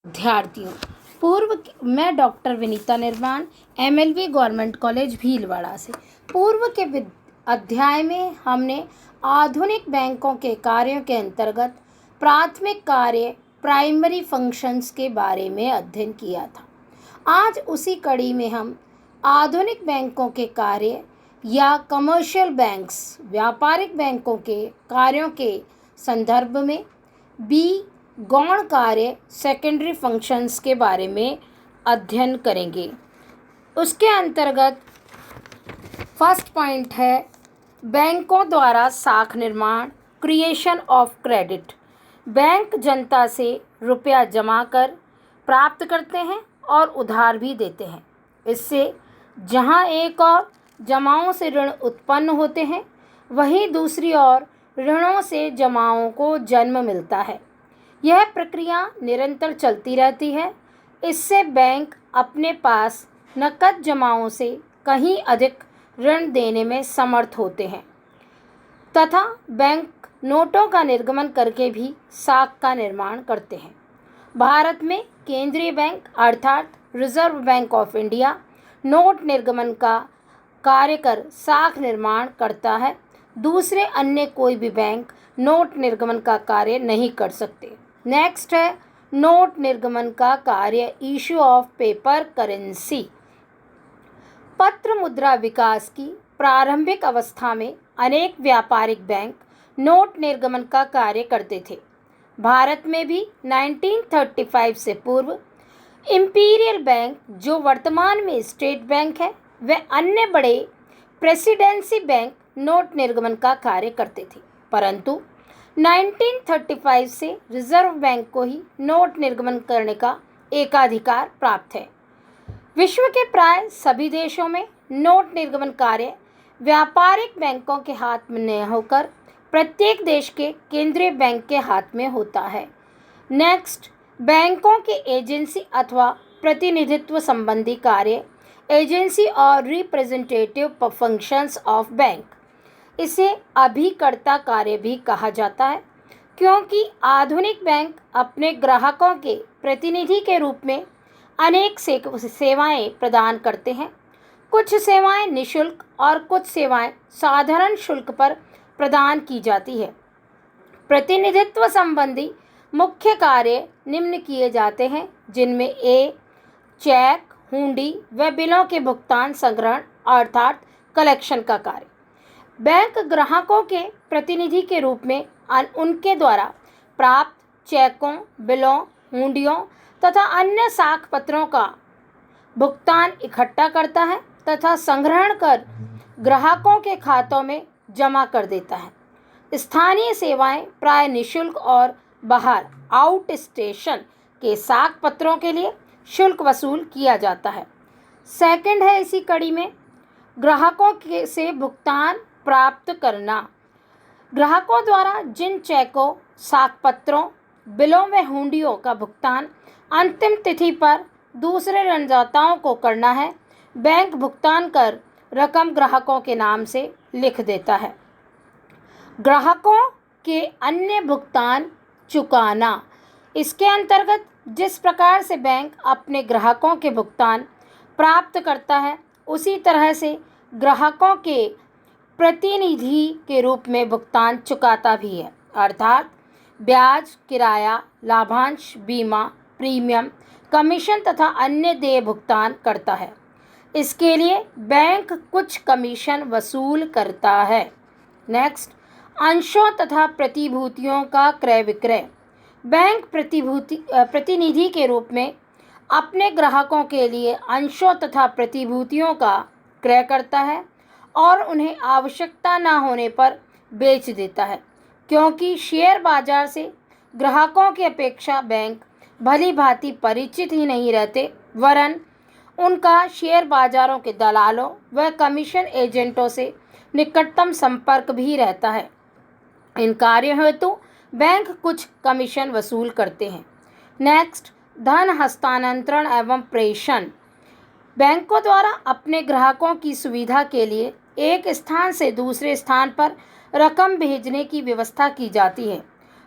विद्यार्थियों, मैं डॉक्टर विनीता निर्माण MLV गवर्नमेंट कॉलेज भीलवाड़ा से। पूर्व के अध्याय में हमने आधुनिक बैंकों के कार्यों के अंतर्गत प्राथमिक कार्य प्राइमरी फंक्शंस के बारे में अध्ययन किया था। आज उसी कड़ी में हम आधुनिक बैंकों के कार्य या कमर्शियल बैंक्स व्यापारिक बैंकों के कार्यों के संदर्भ में गौण कार्य सेकेंडरी फंक्शंस के बारे में अध्ययन करेंगे। उसके अंतर्गत फर्स्ट पॉइंट है बैंकों द्वारा साख निर्माण, क्रिएशन ऑफ क्रेडिट। बैंक जनता से रुपया जमा कर प्राप्त करते हैं और उधार भी देते हैं। इससे जहां एक और जमाओं से ऋण उत्पन्न होते हैं, वहीं दूसरी ओर ऋणों से जमाओं को जन्म मिलता है। यह प्रक्रिया निरंतर चलती रहती है। इससे बैंक अपने पास नकद जमाओं से कहीं अधिक ऋण देने में समर्थ होते हैं तथा बैंक नोटों का निर्गमन करके भी साख का निर्माण करते हैं। भारत में केंद्रीय बैंक अर्थात reserve bank of India note निर्गमन का कार्य कर साख निर्माण करता है। दूसरे अन्य कोई भी बैंक नोट निर्गमन का कार्य नहीं कर सकते। नेक्स्ट है नोट निर्गमन का कार्य, इशू ऑफ पेपर करेंसी। पत्र मुद्रा विकास की प्रारंभिक अवस्था में अनेक व्यापारिक बैंक नोट निर्गमन का कार्य करते थे। भारत में भी 1935 से पूर्व इंपीरियल बैंक, जो वर्तमान में स्टेट बैंक है, व अन्य बड़े प्रेसिडेंसी बैंक नोट निर्गमन का कार्य करते थे, परंतु 1935 से रिजर्व बैंक को ही नोट निर्गमन करने का एकाधिकार प्राप्त है। विश्व के प्राय सभी देशों में नोट निर्गमन कार्य व्यापारिक बैंकों के हाथ में न होकर प्रत्येक देश के केंद्रीय बैंक के हाथ में होता है। नेक्स्ट, बैंकों के एजेंसी अथवा प्रतिनिधित्व संबंधी कार्य, एजेंसी और रिप्रेजेंटेटिव फंक्शंस ऑफ बैंक। इसे अभिकर्ता कार्य भी कहा जाता है, क्योंकि आधुनिक बैंक अपने ग्राहकों के प्रतिनिधि के रूप में अनेक सेवाएं प्रदान करते हैं। कुछ सेवाएं निःशुल्क और कुछ सेवाएं साधारण शुल्क पर प्रदान की जाती है। प्रतिनिधित्व संबंधी मुख्य कार्य निम्न किए जाते हैं, जिनमें ए, चेक, हुंडी व बिलों के भुगतान संग्रहण अर्थात कलेक्शन का कार्य। बैंक ग्राहकों के प्रतिनिधि के रूप में उनके द्वारा प्राप्त चेकों, बिलों, हुंडियों तथा अन्य साख पत्रों का भुगतान इकट्ठा करता है तथा संग्रहण कर ग्राहकों के खातों में जमा कर देता है। स्थानीय सेवाएं प्राय निःशुल्क और बाहर आउट स्टेशन के साख पत्रों के लिए शुल्क वसूल किया जाता है। सेकंड है इसी कड़ी में ग्राहकों के से भुगतान प्राप्त करना। ग्राहकों द्वारा जिन चेकों, साख पत्रों, बिलों व हुंडियों का भुगतान अंतिम तिथि पर दूसरे ऋणदाताओं को करना है, बैंक भुगतान कर रकम ग्राहकों के नाम से लिख देता है। ग्राहकों के अन्य भुगतान चुकाना। इसके अंतर्गत जिस प्रकार से बैंक अपने ग्राहकों के भुगतान प्राप्त करता है, उसी तरह से ग्राहकों के प्रतिनिधि के रूप में भुगतान चुकाता भी है, अर्थात ब्याज, किराया, लाभांश, बीमा, प्रीमियम, कमीशन तथा अन्य देय भुगतान करता है। इसके लिए बैंक कुछ कमीशन वसूल करता है। नेक्स्ट, अंशों तथा प्रतिभूतियों का क्रय विक्रय। बैंक प्रतिनिधि के रूप में अपने ग्राहकों के लिए अंशों तथा प्रतिभूतियों का क्रय करता है और उन्हें आवश्यकता न होने पर बेच देता है, क्योंकि शेयर बाजार से ग्राहकों की अपेक्षा बैंक भली भांति परिचित ही नहीं रहते, वरन उनका शेयर बाजारों के दलालों व कमीशन एजेंटों से निकटतम संपर्क भी रहता है। इन कार्यों हेतु बैंक कुछ कमीशन वसूल करते हैं। नेक्स्ट, धन हस्तांतरण एवं प्रेषण। बैंकों द्वारा अपने ग्राहकों की सुविधा के लिए एक स्थान से दूसरे स्थान पर रकम भेजने की व्यवस्था की जाती है।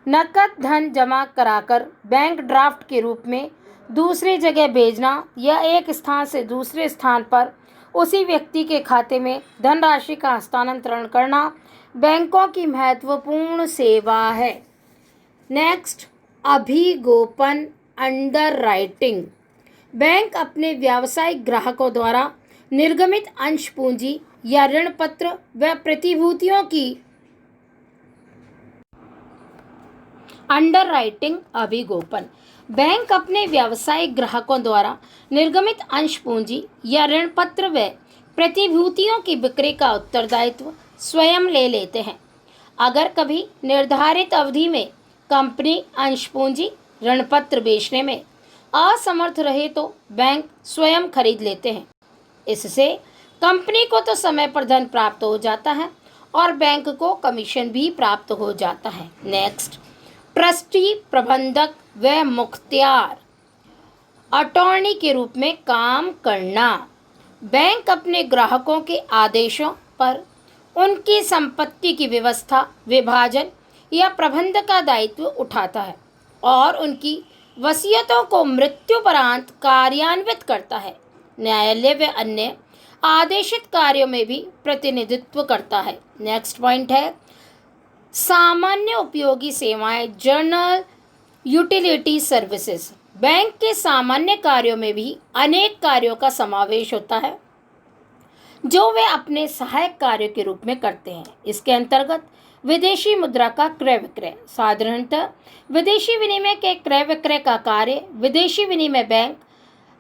नकद धन जमा कराकर बैंक ड्राफ्ट के रूप में दूसरी जगह भेजना या एक स्थान से दूसरे स्थान पर उसी व्यक्ति के खाते में धनराशि का हस्तांतरण करना बैंकों की महत्वपूर्ण सेवा है। Next, अभिगोपन underwriting. बैंक अपने व्यावसायिक ग्राहकों द्वारा निर्गमित अंश पूंजी या ऋण पत्र व प्रतिभूतियों की अंडरराइटिंग अभिगोपन। बैंक अपने व्यावसायिक ग्राहकों द्वारा निर्गमित अंश पूंजी या ऋण पत्र व प्रतिभूतियों की बिक्री का उत्तरदायित्व स्वयं ले लेते हैं। अगर कभी निर्धारित अवधि में कंपनी अंश पूंजी ऋण पत्र बेचने में असमर्थ रहे तो बैंक स्वयं खरीद लेते हैं। इससे कंपनी को तो समय पर धन प्राप्त हो जाता है और बैंक को कमीशन भी प्राप्त हो जाता है। नेक्स्ट, ट्रस्टी, प्रबंधक व मुख्तियार अटॉर्नी के रूप में काम करना। बैंक अपने ग्राहकों के आदेशों पर उनकी संपत्ति की व्यवस्था, विभाजन या प्रबंध का दायित्व उठाता है और उनकी वसीयतों को मृत्युपरांत कार्यान्वित करता है। न्यायालय व अन्य आदेशित कार्यों में भी प्रतिनिधित्व करता है। नेक्स्ट पॉइंट है सामान्य उपयोगी सेवाएं, जनरल यूटिलिटी सर्विसेज। बैंक के सामान्य कार्यों में भी अनेक कार्यों का समावेश होता है जो वे अपने सहायक कार्यों के रूप में करते हैं। इसके अंतर्गत विदेशी मुद्रा का क्रय विक्रय। साधारणतः विदेशी विनिमय के क्रय विक्रय का कार्य विदेशी विनिमय बैंक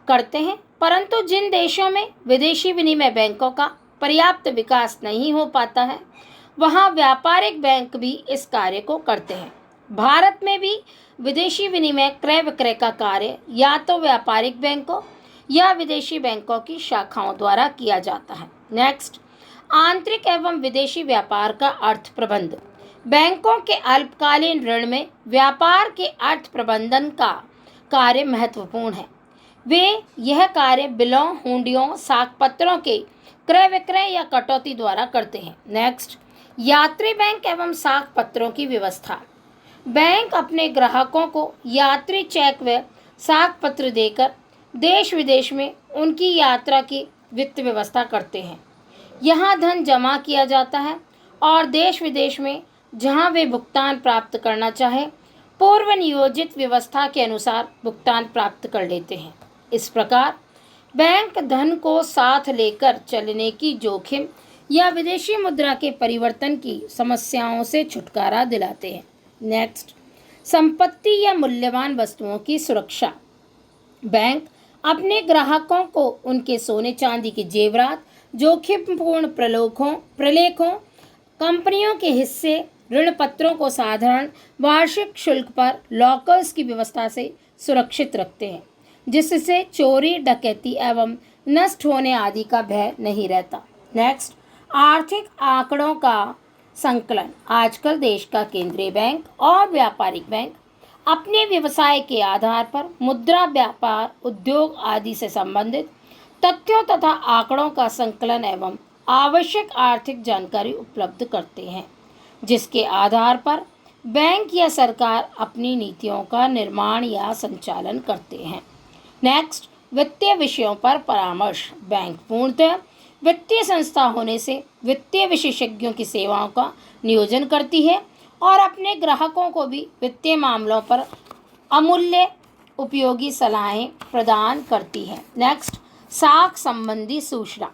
करते हैं, परंतु जिन देशों में विदेशी विनिमय बैंकों का पर्याप्त विकास नहीं हो पाता है वहाँ व्यापारिक बैंक भी इस कार्य को करते हैं। भारत में भी विदेशी विनिमय क्रय विक्रय का कार्य या तो व्यापारिक बैंकों या विदेशी बैंकों की शाखाओं द्वारा किया जाता है। नेक्स्ट, आंतरिक एवं विदेशी व्यापार का अर्थ प्रबंध। बैंकों के अल्पकालीन ऋण में व्यापार के अर्थ प्रबंधन का कार्य महत्वपूर्ण है। वे यह कार्य बिलों, हुंडियों, साख पत्रों के क्रय विक्रय या कटौती द्वारा करते हैं। नेक्स्ट, यात्री बैंक एवं साख पत्रों की व्यवस्था। बैंक अपने ग्राहकों को यात्री चेक व साख पत्र देकर देश विदेश में उनकी यात्रा की वित्त व्यवस्था करते हैं। यहाँ धन जमा किया जाता है और देश विदेश में जहाँ वे भुगतान प्राप्त करना चाहें पूर्व नियोजित व्यवस्था के अनुसार भुगतान प्राप्त कर लेते हैं। इस प्रकार बैंक धन को साथ लेकर चलने की जोखिम या विदेशी मुद्रा के परिवर्तन की समस्याओं से छुटकारा दिलाते हैं। नेक्स्ट, संपत्ति या मूल्यवान वस्तुओं की सुरक्षा। बैंक अपने ग्राहकों को उनके सोने चांदी के जेवरात, जोखिमपूर्ण प्रलेखों, कंपनियों के हिस्से, ऋण पत्रों को साधारण वार्षिक शुल्क पर लॉकर्स की व्यवस्था से सुरक्षित रखते हैं, जिससे चोरी, डकैती एवं नष्ट होने आदि का भय नहीं रहता। नेक्स्ट, आर्थिक आंकड़ों का संकलन। आजकल देश का केंद्रीय बैंक और व्यापारिक बैंक अपने व्यवसाय के आधार पर मुद्रा, व्यापार, उद्योग आदि से संबंधित तथ्यों तथा आंकड़ों का संकलन एवं आवश्यक आर्थिक जानकारी उपलब्ध करते हैं, जिसके आधार पर बैंक या सरकार अपनी नीतियों का निर्माण या संचालन करते हैं। नेक्स्ट, वित्तीय विषयों पर परामर्श। बैंक पूर्णतः वित्तीय संस्था होने से वित्तीय विशेषज्ञों की सेवाओं का नियोजन करती है और अपने ग्राहकों को भी वित्तीय मामलों पर अमूल्य उपयोगी सलाहें प्रदान करती है। नेक्स्ट, साख संबंधी सूचना।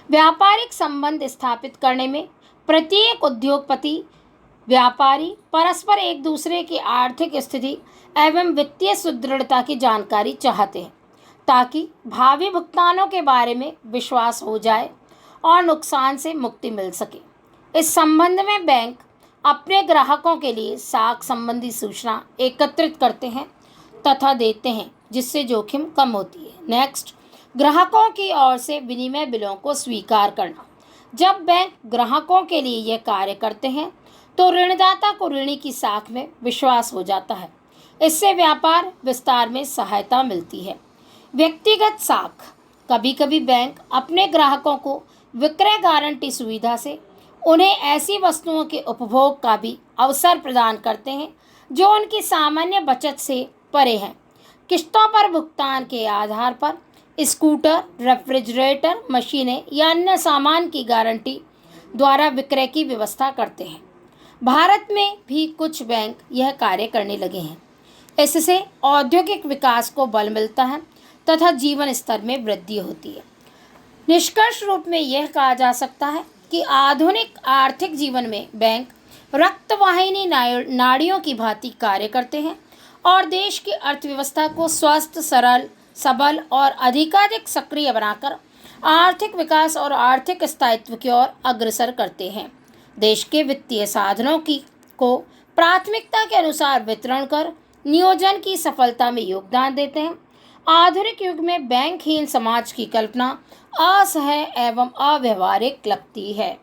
व्यापारिक संबंध स्थापित करने में प्रत्येक उद्योगपति, व्यापारी परस्पर एक दूसरे की आर्थिक स्थिति एवं वित्तीय सुदृढ़ता की जानकारी चाहते हैं ताकि भावी भुगतानों के बारे में विश्वास हो जाए और नुकसान से मुक्ति मिल सके। इस संबंध में बैंक अपने ग्राहकों के लिए साख संबंधी सूचना एकत्रित करते हैं तथा देते हैं, जिससे जोखिम कम होती है। नेक्स्ट, ग्राहकों की ओर से विनिमय बिलों को स्वीकार करना। जब बैंक ग्राहकों के लिए यह कार्य करते हैं तो ऋणदाता को ऋणी की साख में विश्वास हो जाता है। इससे व्यापार विस्तार में सहायता मिलती है। व्यक्तिगत साख। कभी कभी बैंक अपने ग्राहकों को विक्रय गारंटी सुविधा से उन्हें ऐसी वस्तुओं के उपभोग का भी अवसर प्रदान करते हैं जो उनकी सामान्य बचत से परे हैं। किस्तों पर भुगतान के आधार पर स्कूटर, रेफ्रिजरेटर, मशीनें या अन्य सामान की गारंटी द्वारा विक्रय की व्यवस्था करते हैं। भारत में भी कुछ बैंक यह कार्य करने लगे हैं। इससे औद्योगिक विकास को बल मिलता है तथा जीवन स्तर में वृद्धि होती है। निष्कर्ष रूप में यह कहा जा सकता है कि आधुनिक आर्थिक जीवन में बैंक रक्तवाहिनी नाड़ियों की भांति कार्य करते हैं और देश की अर्थव्यवस्था को स्वस्थ, सरल, सबल और अधिकाधिक सक्रिय बनाकर आर्थिक विकास और आर्थिक स्थायित्व की ओर अग्रसर करते हैं। देश के वित्तीय साधनों को प्राथमिकता के अनुसार वितरण कर नियोजन की सफलता में योगदान देते हैं। आधुनिक युग में बैंकहीन समाज की कल्पना असह्य एवं अव्यवहारिक लगती है।